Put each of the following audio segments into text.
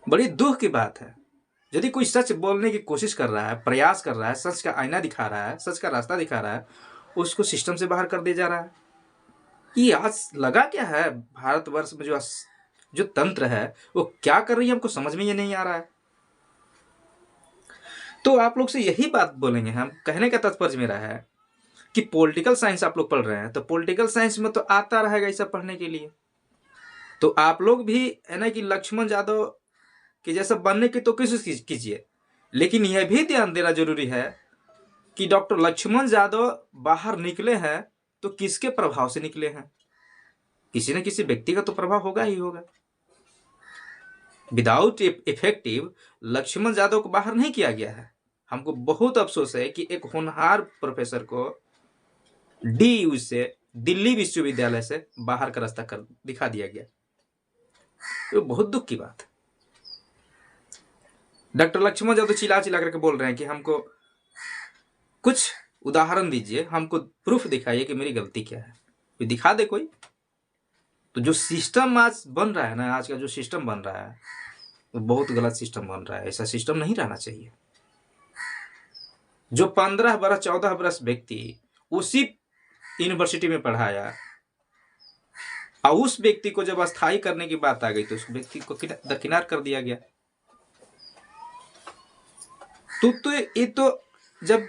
बड़ी दुख की बात है। यदि कोई सच बोलने की कोशिश कर रहा है, प्रयास कर रहा है, सच का आईना दिखा रहा है, सच का रास्ता दिखा रहा है, उसको सिस्टम से बाहर कर दिया जा रहा है। ये आज लगा क्या है भारतवर्ष में जो तंत्र है वो क्या कर रही है, हमको समझ में ये नहीं आ रहा है। तो आप लोग से यही बात बोलेंगे, हम कहने का तात्पर्य मेरा है कि पॉलिटिकल साइंस आप लोग पढ़ रहे हैं, तो पॉलिटिकल साइंस में तो आता रहेगा ये सब पढ़ने के लिए। तो आप लोग भी है ना कि लक्ष्मण यादव के जैसा बनने की तो कोशिश कीजिए, लेकिन यह भी ध्यान देना जरूरी है कि डॉक्टर लक्ष्मण यादव बाहर निकले हैं तो किसके प्रभाव से निकले हैं। किसी न किसी व्यक्ति का तो प्रभाव होगा ही होगा। विदाउट इफेक्टिव लक्ष्मण यादव को बाहर नहीं किया गया है। हमको बहुत अफसोस है कि एक होनहार प्रोफेसर को डीयू से, दिल्ली विश्वविद्यालय से बाहर का रास्ता कर दिखा दिया गया। तो बहुत दुख की बात है। डॉक्टर लक्ष्मण यादव चिल्ला चिल्ला करके बोल रहे हैं कि हमको कुछ उदाहरण दीजिए, हमको प्रूफ दिखाइए कि मेरी गलती क्या है। तो दिखा दे कोई। तो जो सिस्टम आज बन रहा है ना, आज का जो सिस्टम बन रहा है वो बहुत गलत सिस्टम बन रहा है। ऐसा सिस्टम नहीं रहना चाहिए। जो 15 बरस 14 बरस व्यक्ति उसी यूनिवर्सिटी में पढ़ाया और उस व्यक्ति को जब अस्थायी करने की बात आ गई तो उस व्यक्ति को दरकिनार कर दिया गया। तो ये तो जब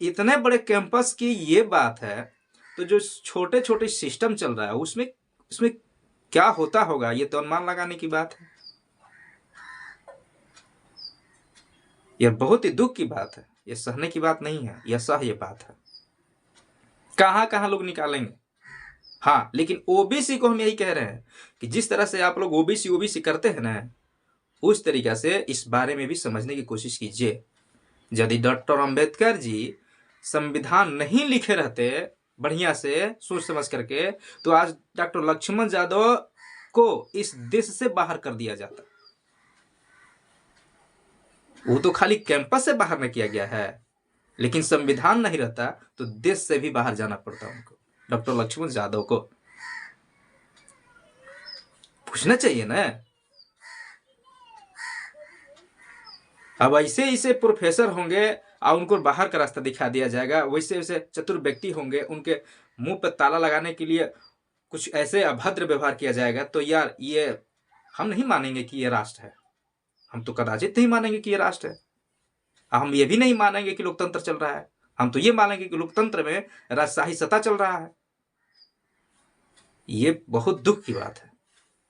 इतने बड़े कैंपस की ये बात है, तो जो छोटे छोटे सिस्टम चल रहा है उसमें क्या होता होगा, ये तो अनुमान लगाने की बात है। यह बहुत ही दुख की बात है। यह सहने की बात नहीं है, यह सह ये बात है। कहां कहां लोग निकालेंगे। हाँ, लेकिन ओबीसी को हम यही कह रहे हैं कि जिस तरह से आप लोग ओबीसी करते हैं ना, उस तरीका से इस बारे में भी समझने की कोशिश कीजिए। यदि डॉक्टर अंबेडकर जी संविधान नहीं लिखे रहते बढ़िया से सोच समझ करके, तो आज डॉक्टर लक्ष्मण यादव को इस देश से बाहर कर दिया जाता। वो तो खाली कैंपस से बाहर न किया गया है, लेकिन संविधान नहीं रहता तो देश से भी बाहर जाना पड़ता उनको। डॉक्टर लक्ष्मण यादव को पूछना चाहिए ना। अब ऐसे प्रोफेसर होंगे और उनको बाहर का रास्ता दिखा दिया जाएगा, वैसे वैसे चतुर व्यक्ति होंगे, उनके मुंह पर ताला लगाने के लिए कुछ ऐसे अभद्र व्यवहार किया जाएगा, तो यार ये हम नहीं मानेंगे कि ये राष्ट्र है। हम तो कदाचित नहीं मानेंगे कि ये राष्ट्र है। हम ये भी नहीं मानेंगे कि लोकतंत्र चल रहा है। हम तो ये मानेंगे कि लोकतंत्र में राजशाही सत्ता चल रहा है। ये बहुत दुख की बात है।